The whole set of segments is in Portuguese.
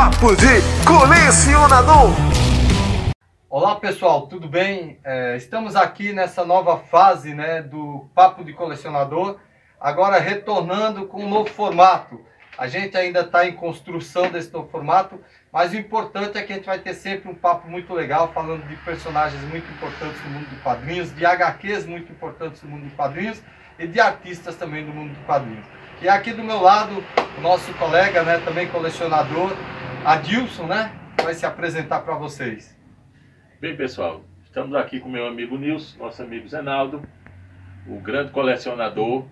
Papo de Colecionador. Olá pessoal, tudo bem? Estamos aqui nessa nova fase, né, do Papo de Colecionador, agora retornando com um novo formato. A gente ainda está em construção desse novo formato, mas o importante é que a gente vai ter sempre um papo muito legal, falando de personagens muito importantes no mundo de quadrinhos, de HQs muito importantes no mundo de quadrinhos e de artistas também do mundo de quadrinhos. E aqui do meu lado, o nosso colega, né, também colecionador, Adilson, né, vai se apresentar para vocês. Bem, pessoal, estamos aqui com meu amigo Nilson, nosso amigo Zenaldo, o grande colecionador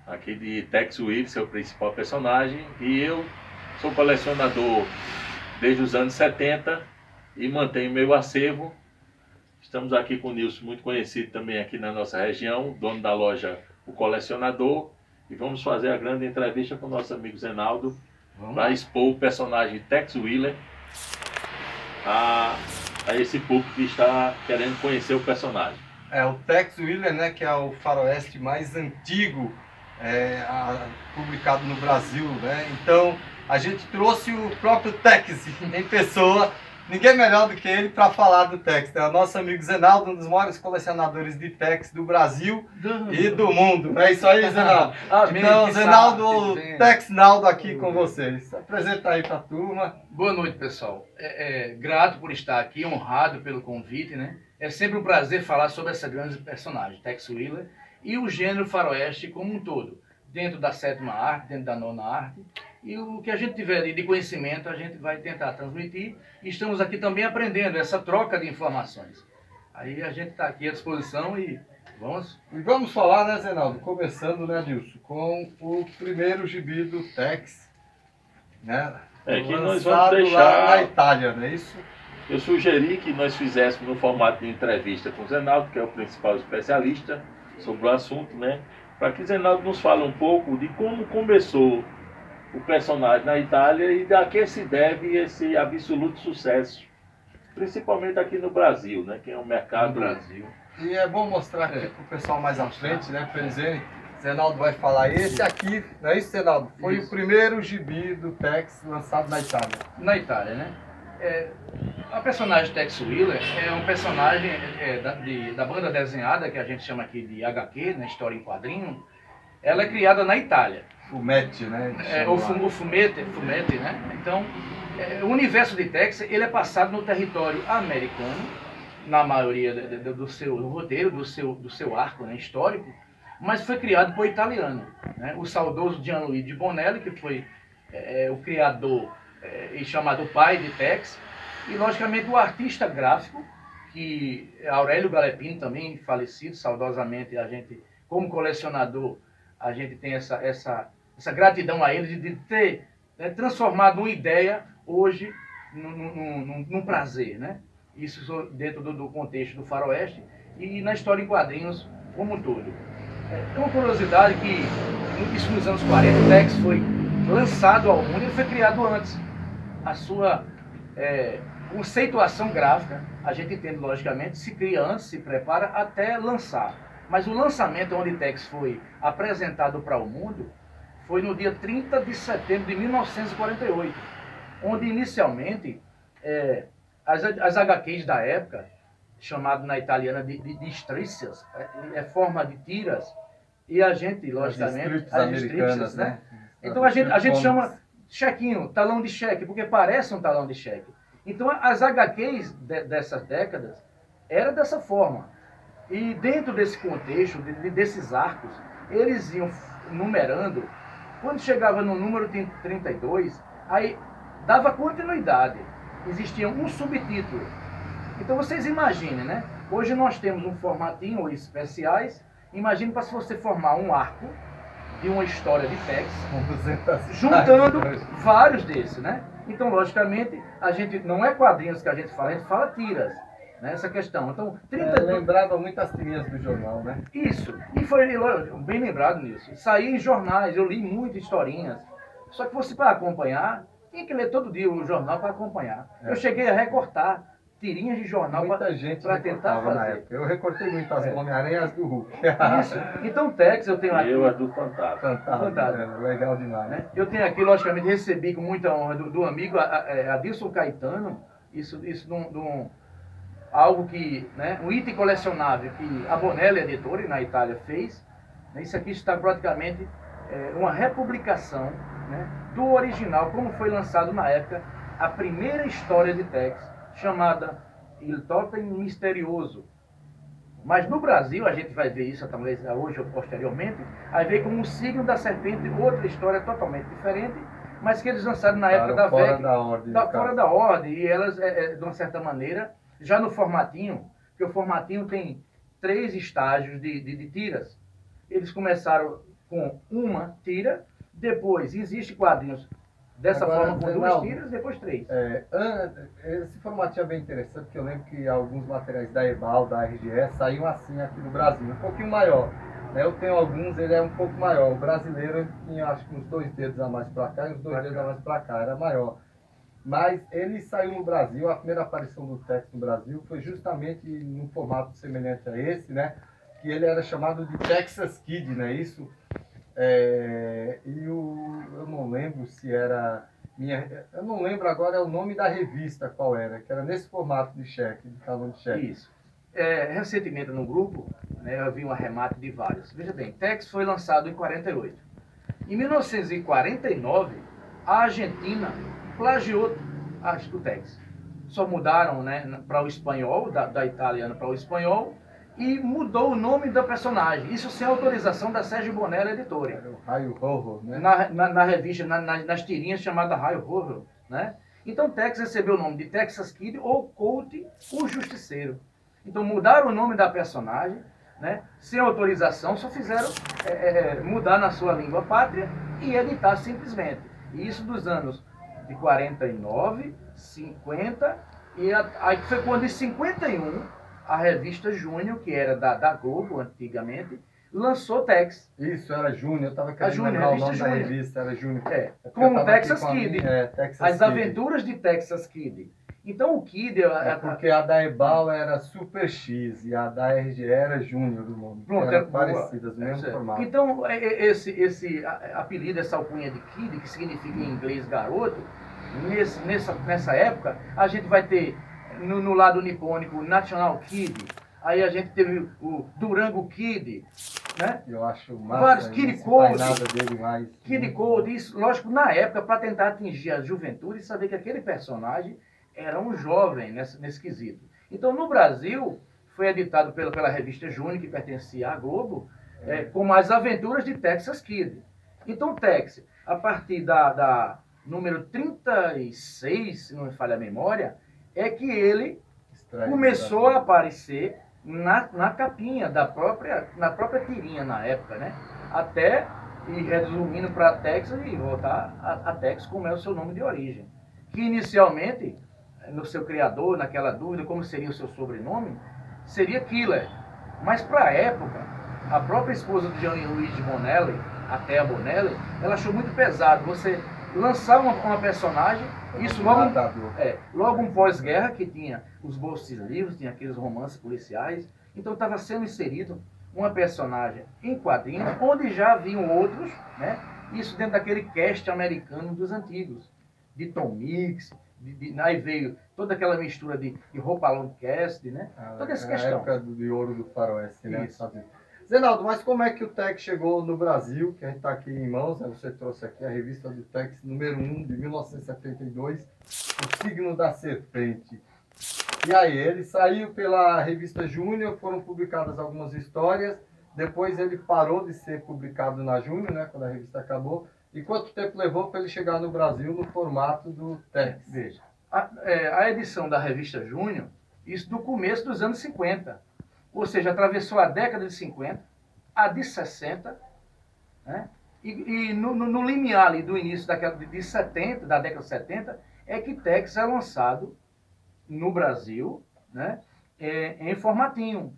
aqui de Tex Willer, seu principal personagem, e eu sou colecionador desde os anos 70 e mantenho meu acervo. Estamos aqui com o Nilson, muito conhecido também aqui na nossa região, dono da loja O Colecionador, e vamos fazer a grande entrevista com o nosso amigo Zenaldo para expor o personagem Tex Willer a esse público que está querendo conhecer o personagem. O Tex Willer, né, que é o faroeste mais antigo publicado no Brasil, né? Então a gente trouxe o próprio Tex em pessoa, ninguém melhor do que ele para falar do Tex, né? O nosso amigo Zenaldo, um dos maiores colecionadores de Tex do Brasil e do mundo. É isso aí, Zenaldo? Então, Zenaldo, Tex Naldo aqui com vocês. Apresenta aí para a turma. Boa noite, pessoal. Grato por estar aqui, honrado pelo convite, né? É sempre um prazer falar sobre essa grande personagem, Tex Willer, e o gênero faroeste como um todo, dentro da sétima arte, dentro da nona arte, e o que a gente tiver de conhecimento a gente vai tentar transmitir, e estamos aqui também aprendendo essa troca de informações. Aí a gente está aqui à disposição e vamos falar, né, Zenaldo, começando, né, Nilson, com o primeiro gibi do Tex, né, que nós vamos deixar lá na Itália, não é isso? Eu sugeri que nós fizéssemos no formato de entrevista com o Zenaldo, que é o principal especialista sobre o assunto, né? Para que o Zenaldo nos fale um pouco de como começou o personagem na Itália e a que se deve esse absoluto sucesso, principalmente aqui no Brasil, né? Que é um mercado no Brasil. E é bom mostrar aqui para o pessoal mais à frente, né? Para eles verem. Zenaldo vai falar. Esse aqui, não é isso, Zenaldo? Foi o primeiro gibi do Tex lançado na Itália. Na Itália, né? A personagem Tex Willer é um personagem da banda desenhada, que a gente chama aqui de HQ, né, história em quadrinho. Ela é criada na Itália. Fumetti, né? O Fumetti, né? Então, o universo de Tex, ele é passado no território americano, na maioria do seu roteiro, do seu arco, né, histórico, mas foi criado por italiano, né? O saudoso Gianluigi Bonelli, que foi o criador e chamado pai de Tex, e logicamente o artista gráfico, que é Aurélio Galepino, também falecido, saudosamente. A gente, como colecionador, a gente tem essa gratidão a ele de ter transformado uma ideia hoje num prazer, né? Isso dentro do contexto do faroeste e na história em quadrinhos como um todo. Tem uma curiosidade que, isso nos anos 40, o Tex foi lançado ao mundo e foi criado antes. A sua conceituação gráfica, a gente entende logicamente, se cria antes, se prepara até lançar. Mas o lançamento onde Tex foi apresentado para o mundo foi no dia 30 de setembro de 1948, onde inicialmente as HQs da época, chamado na italiana de estriças, forma de tiras, e a gente, logicamente, as estriças, né? Então a gente chama chequinho, talão de cheque, porque parece um talão de cheque. Então as HQs dessas décadas era dessa forma. E dentro desse contexto, desses arcos, eles iam numerando. Quando chegava no número 32, aí dava continuidade. Existia um subtítulo. Então vocês imaginem, né? Hoje nós temos um formatinho especiais. Imagine para se você formar um arco de uma história de Tex, juntando vários desses, né? Então, logicamente, a gente não é quadrinhos que a gente fala tiras, né? Essa questão. Então, lembrava muitas tirinhas do jornal, né? Isso. E foi bem lembrado nisso. Saía em jornais, eu li muitas historinhas. Só que você, para acompanhar, tinha que ler todo dia o jornal para acompanhar. Eu cheguei a recortar tirinhas de jornal Muita gente para tentar recortava na fazer. época. Eu recortei muitas do Homem-Aranha e as do Hulk. Isso. Então, Tex, eu tenho aqui. Eu é do Fantástico. Fantástico, legal demais. Né? Eu tenho aqui, logicamente, recebi com muita honra do amigo Adilson Caetano, isso algo que, né, um item colecionável que a Bonelli Editora, na Itália, fez. Né? Isso aqui está praticamente uma republicação, né, do original, como foi lançado na época, a primeira história de Tex, chamada Il Totem Misterioso. Mas no Brasil, a gente vai ver isso talvez hoje ou posteriormente, aí veio como o signo da serpente, outra história totalmente diferente, mas que eles lançaram na época da fora VEC, da ordem. fora da ordem, e elas, de uma certa maneira, já no formatinho, porque o formatinho tem 3 estágios de tiras. Eles começaram com uma tira, depois existe quadrinhos dessa Agora, forma com 2 tiras, depois 3. Esse formatinho é bem interessante, porque eu lembro que alguns materiais da Ebal, da RGS, saíam assim aqui no Brasil, um pouquinho maior. Eu tenho alguns, ele é um pouco maior. O brasileiro ele tinha acho que uns 2 dedos a mais para cá e uns 2 dedos a mais para cá, era maior. Mas ele saiu no Brasil, a primeira aparição do Tex no Brasil foi justamente num formato semelhante a esse, né? Que ele era chamado de Texas Kid, não é isso? Eu não lembro se era eu não lembro agora o nome da revista qual era, que era nesse formato de cheque, de talão de cheque. Isso. Recentemente no grupo, né, eu vi um arremate de vários. Veja bem, Tex foi lançado em 48. Em 1949, a Argentina plagiou o Tex. Só mudaram, né, para o espanhol, da italiana para o espanhol, e mudou o nome da personagem. Isso sem autorização da Sérgio Bonelli Editora. Era o Raio Horror, né? Na revista, nas tirinhas chamada Raio Horror, né? Então Tex recebeu o nome de Texas Kid ou Colt, o Justiceiro. Então mudaram o nome da personagem, né? Sem autorização, só fizeram mudar na sua língua pátria e editar simplesmente. E isso dos anos de 49, 50, e aí foi quando em 51 a revista Júnior, que era da Globo antigamente, lançou Tex. Isso, era Júnior, eu estava querendo Júnior, lembrar o nome Júnior. da revista, era Júnior. Com Texas Kid. Texas As Kid. Aventuras de Texas Kid. Então o Kid... porque a da Ebal era Super X e a da RG era Júnior o nome. Pronto, eram parecidas, no mesmo formato. Então esse apelido, essa alcunha de Kid, que significa em inglês garoto, nessa época, a gente vai ter no lado nipônico o National Kid, aí a gente teve o Durango Kid, né? Eu acho massa. Vários Kid Code. Nada dele mais. Kid Code, isso, lógico, na época, para tentar atingir a juventude e saber que aquele personagem era um jovem nesse quesito. Então, no Brasil, foi editado pela revista Júnior, que pertencia à Globo, como As Aventuras de Texas Kid. Então, Tex, a partir da número 36, se não me falha a memória, é que ele começou a aparecer na capinha na própria tirinha na época, né? Até ir resumindo para Texas e voltar a Tex como é o seu nome de origem. Que inicialmente, no seu criador, naquela dúvida como seria o seu sobrenome, seria Killer. Mas para a época, a própria esposa do Gianluigi Bonelli, até a Bonelli, ela achou muito pesado você lançar uma personagem, isso logo um pós-guerra, que tinha os bolsos livros, tinha aqueles romances policiais, então estava sendo inserido uma personagem em quadrinhos, onde já haviam outros, né? Isso dentro daquele cast americano dos antigos, de Tom Mix, aí veio toda aquela mistura de Hopalong Cast, né? Toda essa questão. A época de ouro do faroeste, né? Isso. Zenaldo, mas como é que o Tex chegou no Brasil, que a gente está aqui em mãos, né? Você trouxe aqui a revista do Tex número 1 de 1972, O Signo da Serpente. E aí, ele saiu pela revista Júnior, foram publicadas algumas histórias, depois ele parou de ser publicado na Júnior, né? Quando a revista acabou. E quanto tempo levou para ele chegar no Brasil no formato do Tex? Veja, a edição da revista Júnior, isso do começo dos anos 50. Ou seja, atravessou a década de 50, a de 60, né? E no limiar ali do início da década de 70, é que Tex é lançado no Brasil, né? Em formatinho,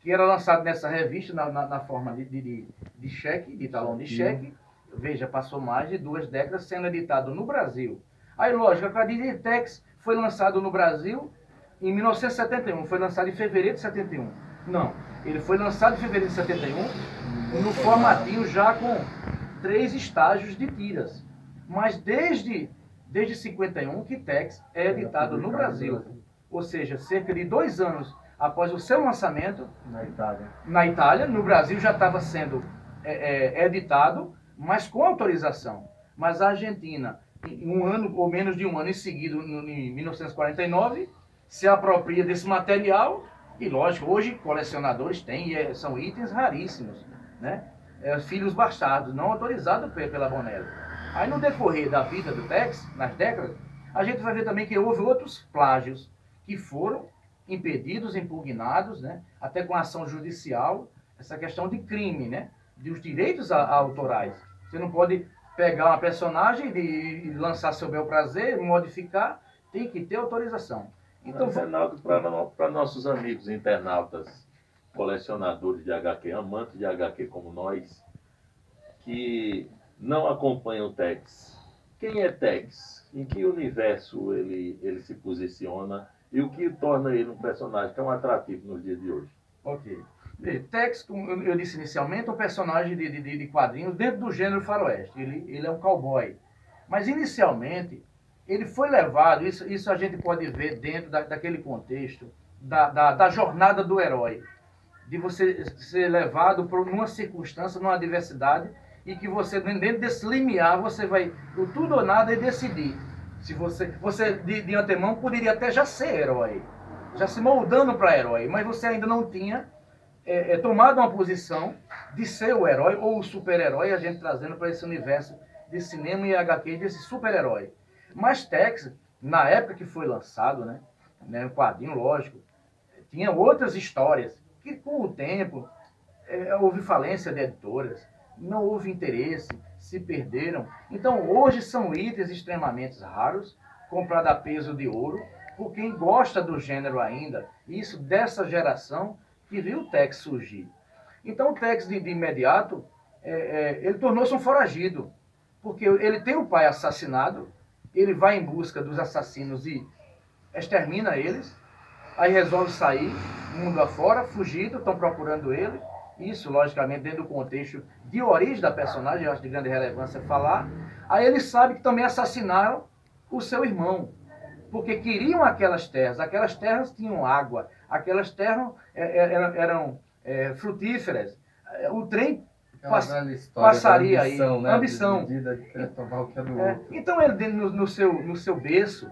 que era lançado nessa revista na forma de cheque, de talão de cheque. Veja, passou mais de 2 décadas sendo editado no Brasil. Aí, lógico, a Tex foi lançado no Brasil em 1971, foi lançado em fevereiro de 71. Não, ele foi lançado em fevereiro de 71, no formatinho já com 3 estágios de tiras. Mas desde 51 que Tex é editado no Brasil. Ou seja, cerca de 2 anos após o seu lançamento na Itália, no Brasil já estava sendo editado, mas com autorização. Mas a Argentina, um ano ou menos de um ano em seguida, em 1949, se apropria desse material e, lógico, hoje colecionadores têm, e são itens raríssimos, né? Filhos bastardos, não autorizados pela Bonelli. Aí no decorrer da vida do Tex, nas décadas, a gente vai ver também que houve outros plágios que foram impedidos, impugnados, né? Até com ação judicial, essa questão de crime, né? Dos direitos autorais. Você não pode pegar uma personagem e lançar seu bel prazer, modificar, tem que ter autorização. Então, Reinaldo, para nossos amigos internautas, colecionadores de HQ, amantes de HQ como nós, que não acompanham o Tex, quem é Tex? Em que universo ele se posiciona e o que torna ele um personagem tão atrativo nos dias de hoje? Ok. Tex, como eu disse inicialmente, é um personagem de quadrinhos dentro do gênero faroeste. Ele é um cowboy. Mas inicialmente, ele foi levado, isso a gente pode ver dentro daquele contexto, da jornada do herói. De você ser levado por uma circunstância, numa adversidade, e que você, dentro desse limiar, você vai o tudo ou nada e decidir. Se você de antemão poderia até já ser herói, já se moldando para herói, mas você ainda não tinha tomado uma posição de ser o herói ou o super-herói, a gente trazendo para esse universo de cinema e HQ desse super-herói. Mas Tex, na época que foi lançado, né, o quadrinho, lógico, tinha outras histórias que com o tempo houve falência de editoras, não houve interesse, se perderam. Então hoje são itens extremamente raros, comprados a peso de ouro, por quem gosta do gênero ainda, isso dessa geração que viu o Tex surgir. Então o Tex de imediato, ele tornou-se um foragido, porque ele tem o pai assassinado, ele vai em busca dos assassinos e extermina eles, aí resolve sair, mundo afora, fugido, estão procurando ele. Isso, logicamente, dentro do contexto de origem da personagem, eu acho de grande relevância falar. Aí ele sabe que também assassinaram o seu irmão, porque queriam aquelas terras tinham água, aquelas terras eram frutíferas. O trem passaria aí, né? Ambição. Então ele, no seu berço,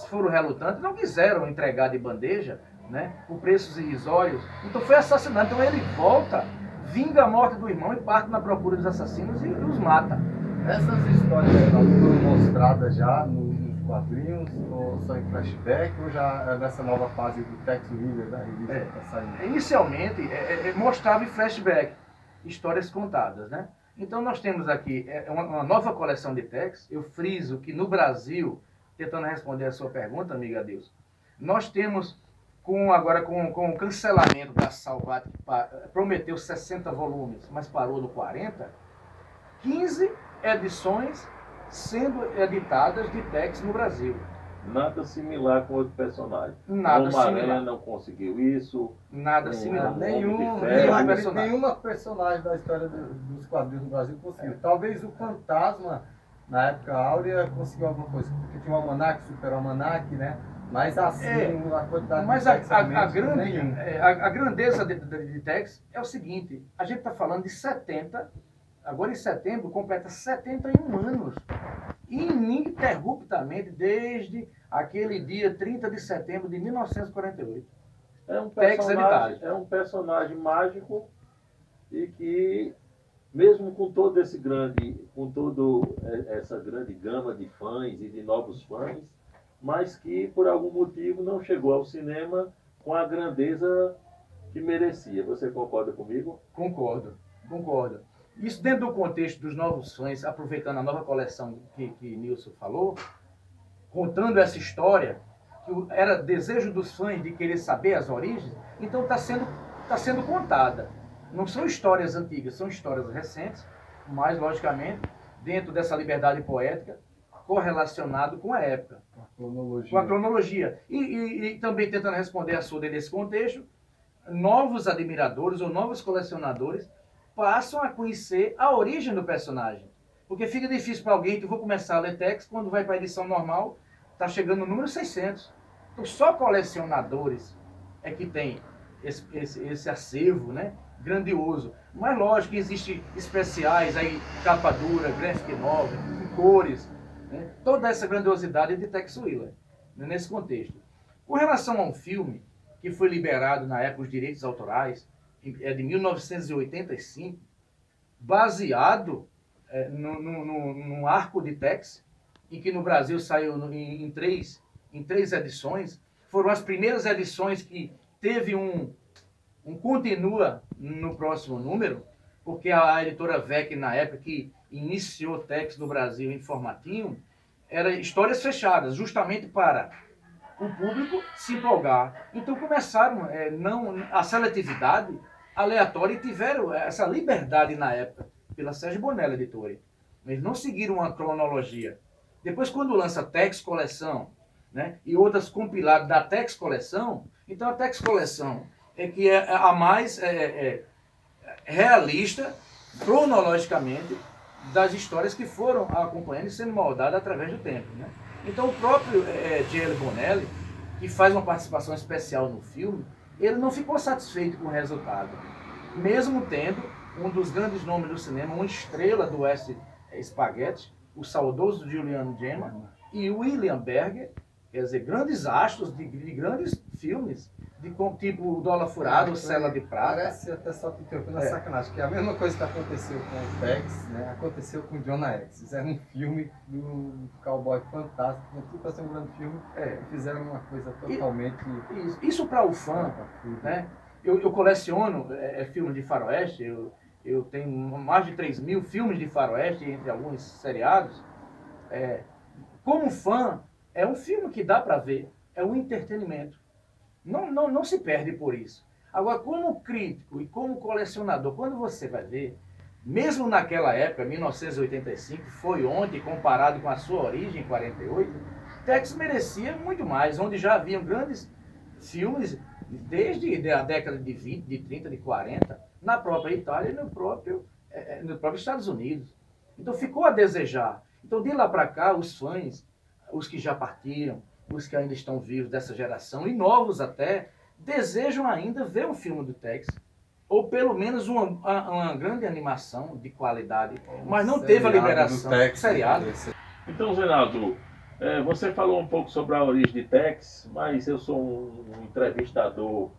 foram relutantes, não quiseram entregar de bandeja, né, por preços irrisórios, então foi assassinado. Então ele volta, vinga a morte do irmão e parte na procura dos assassinos e os mata. Essas histórias foram mostradas já nos quadrinhos, ou só em flashback, ou já nessa nova fase do Tex River da revista que está saindo? Inicialmente mostrava em flashback histórias contadas, né? Então nós temos aqui uma nova coleção de Tex. Eu friso que no Brasil, tentando responder a sua pergunta, amiga Deus, nós temos agora com o cancelamento da Salvat, que prometeu 60 volumes, mas parou no 40, 15 edições sendo editadas de Tex no Brasil. Nada similar com outro personagem. Nada Homem-Aranha similar. não conseguiu isso. Nada similar. Nenhuma personagem da história dos quadrinhos no Brasil conseguiu. Talvez o Fantasma, na época áurea, conseguiu alguma coisa. Porque tinha o Almanac, Super Almanac, né? Mas assim, a quantidade mas de a grandeza de Tex é o seguinte: a gente está falando de 70, agora em setembro completa 71 anos, ininterruptamente desde aquele dia 30 de setembro de 1948. É um personagem mágico e que, mesmo com todo essa grande gama de fãs e de novos fãs, mas que por algum motivo não chegou ao cinema com a grandeza que merecia. Você concorda comigo? Concordo. Isso dentro do contexto dos novos fãs, aproveitando a nova coleção que Nilson falou, contando essa história, que era desejo dos fãs de querer saber as origens, então está sendo contada. Não são histórias antigas, são histórias recentes, mas, logicamente, dentro dessa liberdade poética, correlacionado com a época. cronologia. Com a cronologia. E também tentando responder a sua nesse contexto, novos admiradores ou novos colecionadores passam a conhecer a origem do personagem. Porque fica difícil para alguém que vou começar a ler Tex, quando vai para a edição normal, está chegando no número 600. Então só colecionadores é que tem esse acervo, né, grandioso. Mas lógico que existem especiais, aí, capa dura, graphic novel, em cores, né, toda essa grandiosidade de Tex Willer, né, nesse contexto. Com relação a um filme que foi liberado na época os direitos autorais, é de 1985, baseado num arco de Tex, em que no Brasil saiu em três edições. Foram as primeiras edições que teve um continua no próximo número, porque a editora VEC, na época que iniciou Tex no Brasil em formatinho, era histórias fechadas, justamente para o público se empolgar. Então começaram a seletividade aleatória e tiveram essa liberdade na época, pela Sérgio Bonella Editora. Eles não seguiram uma cronologia. Depois, quando lança Tex Coleção, né, e outras compiladas da Tex Coleção, então a Tex Coleção é que é a mais realista, cronologicamente, das histórias que foram acompanhando e sendo moldadas através do tempo, né? Então o próprio G.L. Bonelli, que faz uma participação especial no filme, ele não ficou satisfeito com o resultado. Mesmo tendo um dos grandes nomes do cinema, uma estrela do West Spaghetti, o saudoso Juliano Gemma, e o William Berger, quer dizer, grandes astros de grandes filmes, tipo O Dólar Furado, Cela de Prata. Parece até só te interrompendo a sacanagem, que é a mesma coisa que aconteceu com o Tex, né? Aconteceu com Jonah X. Era um filme do cowboy fantástico, tinha tudo para ser um grande filme, e fizeram uma coisa totalmente... Isso para o fã, né? Eu coleciono filmes de faroeste, eu tenho mais de 3.000 filmes de faroeste, entre alguns seriados. Como fã, é um filme que dá para ver, é um entretenimento. Não se perde por isso. Agora, como crítico e como colecionador, quando você vai ver, mesmo naquela época, 1985, foi ontem, comparado com a sua origem, em 48, Tex merecia muito mais, onde já haviam grandes filmes, desde a década de 20, de 30, de 40, na própria Itália e no próprio Estados Unidos. Então ficou a desejar. Então de lá para cá, os fãs, os que já partiram, os que ainda estão vivos dessa geração, e novos até, desejam ainda ver um filme do Tex, ou pelo menos uma grande animação de qualidade, mas não teve a liberação. Seriado. Então, Zenaldo, você falou um pouco sobre a origem de Tex, mas eu sou um entrevistador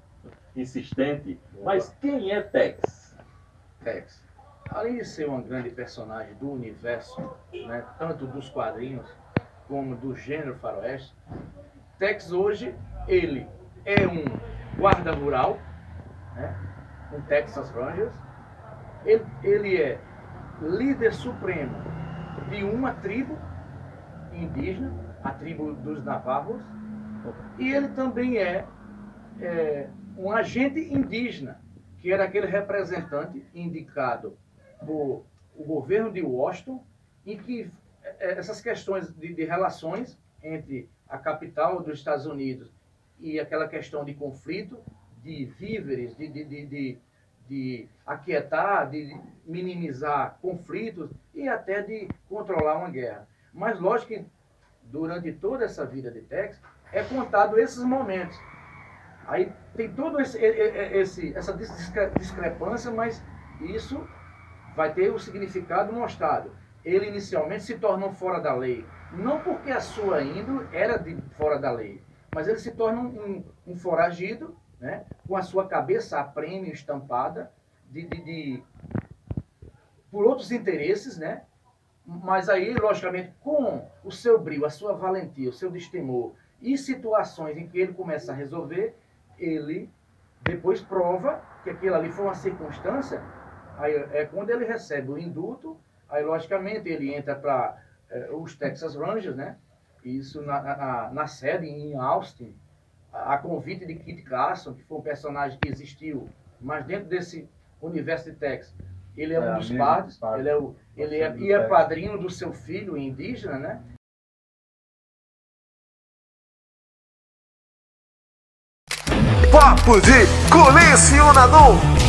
insistente. Mas quem é Tex? Tex, além de ser uma grande personagem do universo, né, tanto dos quadrinhos como do gênero faroeste, Tex hoje, ele é um guarda rural, né, um Texas Rangers. Ele é líder supremo de uma tribo indígena, a tribo dos Navajos, e ele também é um agente indígena, que era aquele representante indicado por o governo de Washington, em que essas questões de relações entre a capital dos Estados Unidos e aquela questão de conflito, de víveres, de aquietar, de minimizar conflitos e até de controlar uma guerra. Mas lógico que durante toda essa vida de Tex é contado esses momentos. Aí tem toda essa discrepância, mas isso vai ter o significado mostrado. Ele inicialmente se tornou fora da lei, não porque a sua índole era de fora da lei, mas ele se torna um foragido, né, com a sua cabeça a prêmio estampada por outros interesses, né? Mas aí, logicamente, com o seu brio, a sua valentia, o seu destemor e situações em que ele começa a resolver, ele depois prova que aquilo ali foi uma circunstância. Aí é quando ele recebe o indulto, aí logicamente ele entra para os Texas Rangers, né? Isso na sede em Austin, a convite de Kit Carson, que foi um personagem que existiu, mas dentro desse universo de Tex, ele é um dos padres, ele é padrinho do seu filho indígena, né? Papo de Colecionador.